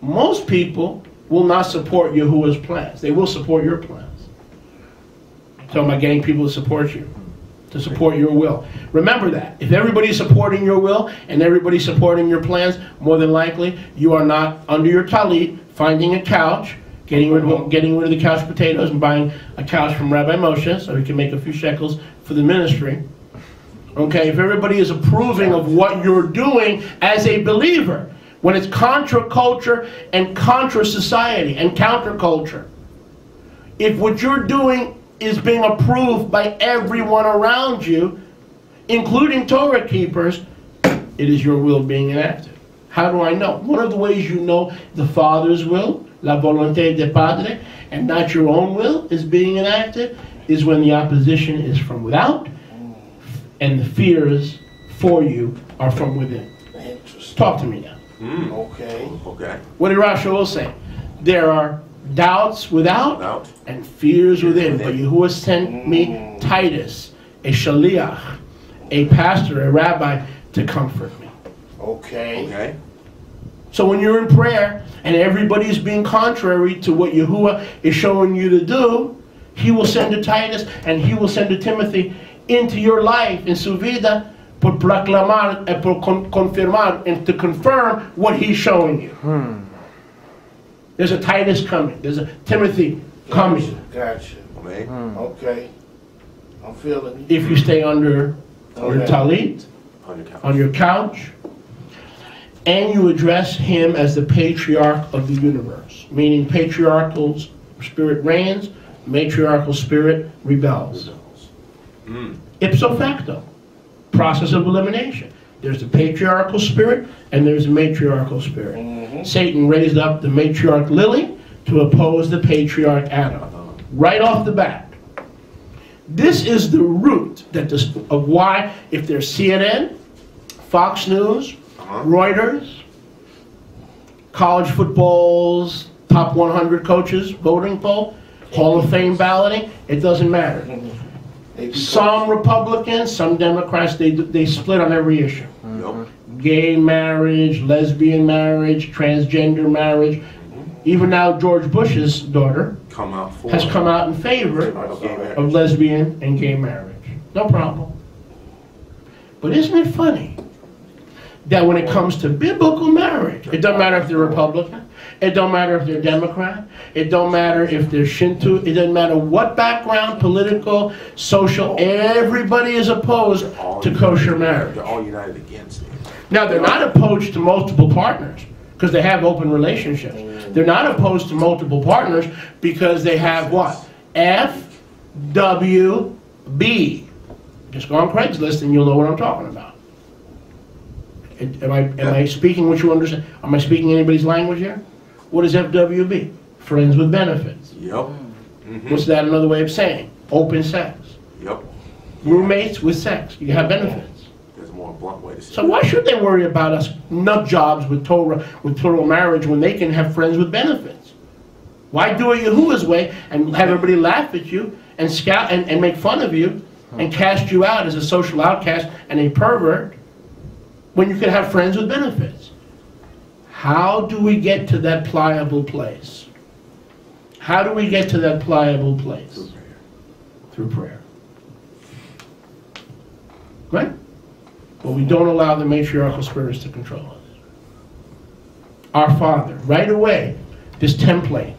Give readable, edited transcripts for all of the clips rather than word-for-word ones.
most people will not support Yahuwah's plans. They will support your plans. So am I getting people to support you? To support your will. Remember that. If everybody's supporting your will and everybody's supporting your plans, more than likely you are not under your talit, finding a couch, getting rid of the couch potatoes and buying a couch from Rabbi Moshe so he can make a few shekels for the ministry. Okay, if everybody is approving of what you're doing as a believer, when it's contra culture and contra society and counterculture, if what you're doing is being approved by everyone around you, including Torah keepers, it is your will being enacted. How do I know? One of the ways you know the Father's will, la volonté de Padre, and not your own will is being enacted, is when the opposition is from without and the fears for you are from within. Talk to me now. Okay. What did Rashi say? There are doubts without and fears within. But Yahuwah sent me Titus, a shaliach, a pastor, a rabbi, to comfort me. Okay. So when you're in prayer and everybody's being contrary to what Yahuwah is showing you to do, he will send a Titus and he will send a Timothy into your life in su vida por proclamar and por confirmar and to confirm what he's showing you. There's a Titus coming. There's a Timothy coming. Gotcha. Okay. I'm feeling it. If you stay under your talit, on your couch, and you address him as the patriarch of the universe, meaning patriarchal spirit reigns, matriarchal spirit rebels. Ipso facto, process of elimination. There's the patriarchal spirit and there's the matriarchal spirit. Satan raised up the matriarch Lily to oppose the patriarch Adam. Right off the bat. This is the root of why, if there's CNN, Fox News, Reuters, college football's top 100 coaches voting poll, Hall of Fame balloting, it doesn't matter. Some Republicans, some Democrats, they split on every issue. Gay marriage, lesbian marriage, transgender marriage. Even now George Bush's daughter has come out in favor of lesbian and gay marriage. No problem. But isn't it funny that when it comes to biblical marriage, it doesn't matter if they're Republican, it don't matter if they're Democrat, it don't matter if they're Shinto, it doesn't matter what background, political, social, everybody is opposed to kosher marriage. They're all united against it. Now, they're not opposed to multiple partners because they have open relationships. They're not opposed to multiple partners because they have what? FWB. Just go on Craigslist and you'll know what I'm talking about. Am I speaking what you understand? Am I speaking anybody's language here? What is FWB? Friends with benefits. What's that another way of saying? Open sex. Roommates with sex. You have benefits. There's a more blunt way to say it. So why should they worry about us nut jobs with Torah, with plural marriage, when they can have friends with benefits? Why do it Yahuwah's way and have everybody laugh at you and scout and make fun of you and cast you out as a social outcast and a pervert when you can have friends with benefits? How do we get to that pliable place? How do we get to that pliable place? Through prayer. Through prayer. Right? But we don't allow the matriarchal spirits to control us. Our Father, right away, this template,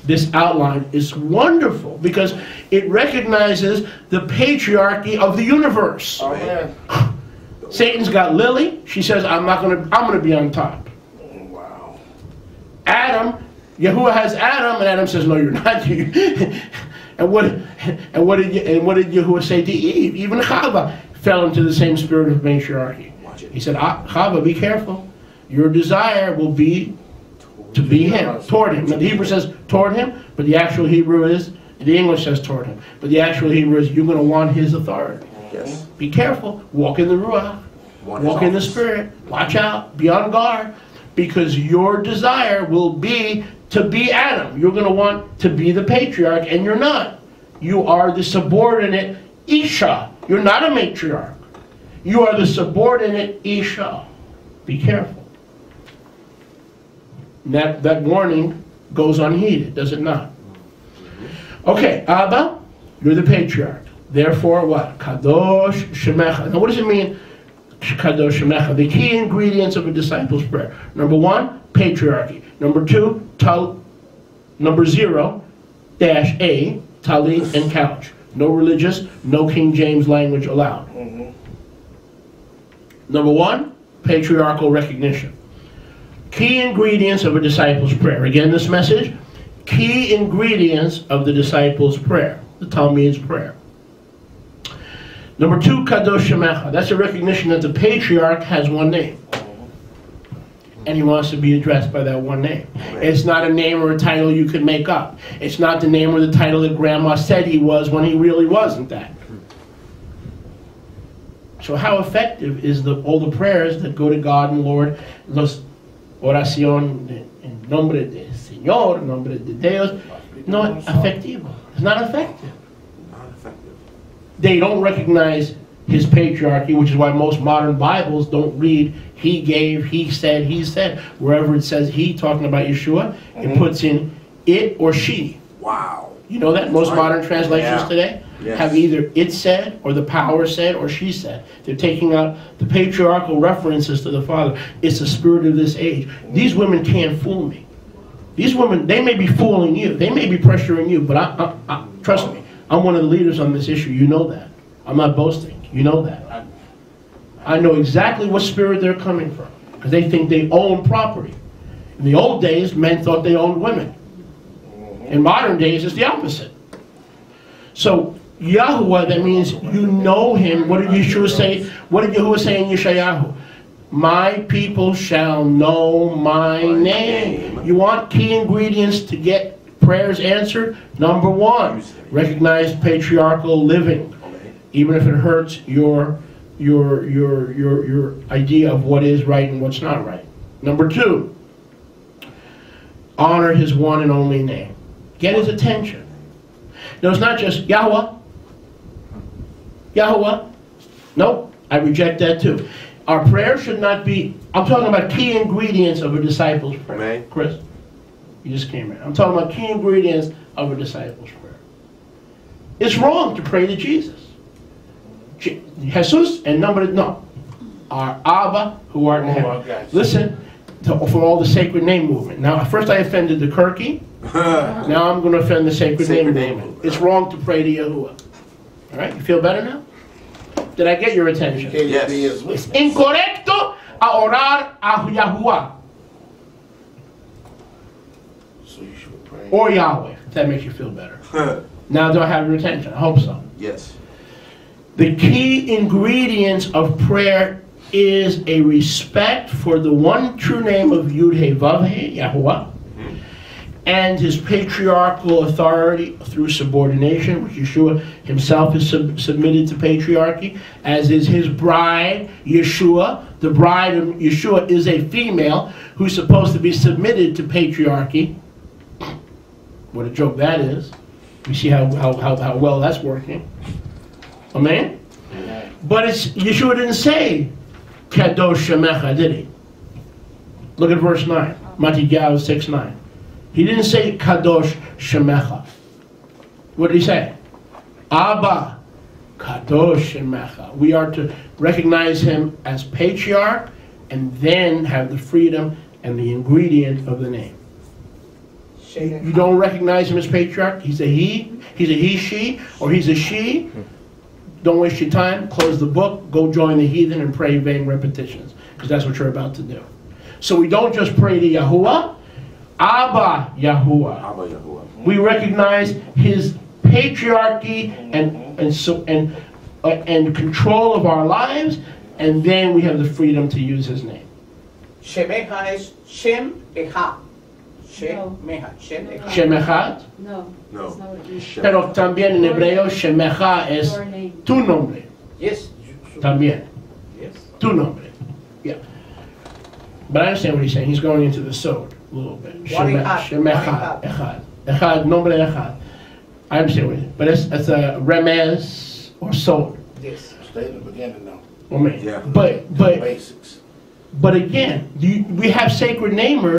this outline is wonderful because it recognizes the patriarchy of the universe. Satan's got Lily. She says, I'm gonna be on top. Wow. Adam, Yahuwah has Adam, and Adam says, no, you're not. and what did Yahuwah say to Eve? Even Chava fell into the same spirit of matriarchy. He said, Chava, be careful. Your desire will be to be him, toward him. The Hebrew says toward him, but the actual Hebrew is, the English says toward him, but the actual Hebrew is you're going to want his authority. Yes. Be careful. Walk in the Ruach. Walk in the Spirit. Watch out. Be on guard. Because your desire will be to be Adam. You're going to want to be the patriarch, and you're not. You are the subordinate Isha. You're not a matriarch. You are the subordinate Isha. Be careful. That warning goes unheeded, does it not? Okay, Abba, you're the patriarch. Therefore, what? Kadosh Shemecha. Now, what does it mean, Kadosh Shemecha? The key ingredients of a disciple's prayer. Number 1, patriarchy. Number 2, number 0, -A, talit and couch. No religious, no King James language allowed. Number 1, patriarchal recognition. Key ingredients of a disciple's prayer. Again, this message, key ingredients of the disciple's prayer, the Talmud's prayer. Number 2, Kadosh Shemecha. That's a recognition that the patriarch has one name. And he wants to be addressed by that one name. It's not a name or a title you could make up. It's not the name or the title that Grandma said he was when he really wasn't that. So how effective is all the prayers that go to God and Lord, los oración en nombre del Señor, en nombre de Dios, not effective. It's not effective. Not effective. They don't recognize his patriarchy, which is why most modern Bibles don't read he gave, he said, he said. Wherever it says he, talking about Yeshua, it puts in it or she. Wow. You know that? Most modern translations today have either it said, or the power said, or she said. They're taking out the patriarchal references to the Father. It's the spirit of this age. These women can't fool me. These women, they may be fooling you. They may be pressuring you, but I trust me, I'm one of the leaders on this issue. You know that. I'm not boasting. You know that. I know exactly what spirit they're coming from, because they think they own property. In the old days, men thought they owned women. In modern days, it's the opposite. So, Yahuwah, that means you know him. What did Yeshua say? What did Yahuwah say in Yeshayahu? My people shall know my name. You want key ingredients to get prayers answered? Number 1, recognize patriarchal living, even if it hurts your idea of what is right and what's not right. Number 2, honor his one and only name. Get his attention. No, it's not just Yahweh. Yahweh. Nope, I reject that too. Our prayer should not be, I'm talking about key ingredients of a disciple's prayer. Amen. Chris, you just came in. I'm talking about key ingredients of a disciple's prayer. It's wrong to pray to Jesus. Jesus and no. Our Abba who art in heaven. Listen for all the sacred name movement. Now, first I offended the Kirky. Now I'm going to offend the sacred name movement. It's wrong to pray to Yahuwah. All right, you feel better now? Did I get your attention? Yes. It's incorrecto a orar a Yahuwah. So you should pray. Or Yahweh, if that makes you feel better. Now do I have your attention? I hope so. Yes. The key ingredients of prayer is a respect for the one true name of Yud-He-Vav-He, Yahuwah, and his patriarchal authority through subordination, which Yeshua himself is submitted to patriarchy, as is his bride, Yeshua. The bride of Yeshua is a female who's supposed to be submitted to patriarchy. What a joke that is. We see how well that's working. Amen? But Yeshua didn't say Kadosh Shemecha, did he? Look at verse 9. Matthew 6:9. He didn't say Kadosh Shemecha. What did he say? Abba Kadosh Shemecha. We are to recognize him as patriarch and then have the freedom and the ingredient of the name. You don't recognize him as patriarch? He's a he, she, or he's a she. Don't waste your time. Close the book. Go join the heathen and pray vain repetitions, because that's what you're about to do. So we don't just pray to Yahuwah. Abba Yahuwah. Abba Yahuwah. We recognize his patriarchy and control of our lives, and then we have the freedom to use his name. Shemecha is Shem Echad. Shem Echad? No. No. That's not what you should. Pero también en hebreo Shemecha es Your name. tu nombre. Yes. También. Yes. Tu nombre. Yeah. But I understand what he's saying. He's going into the sod a little bit. Shemechad. Echad. Echad. Nombre Echad. I understand what he's saying. But it's a remez or sod. Yes. Stay in the beginning now. I mean, Yeah. but Basics. again, we have sacred namers.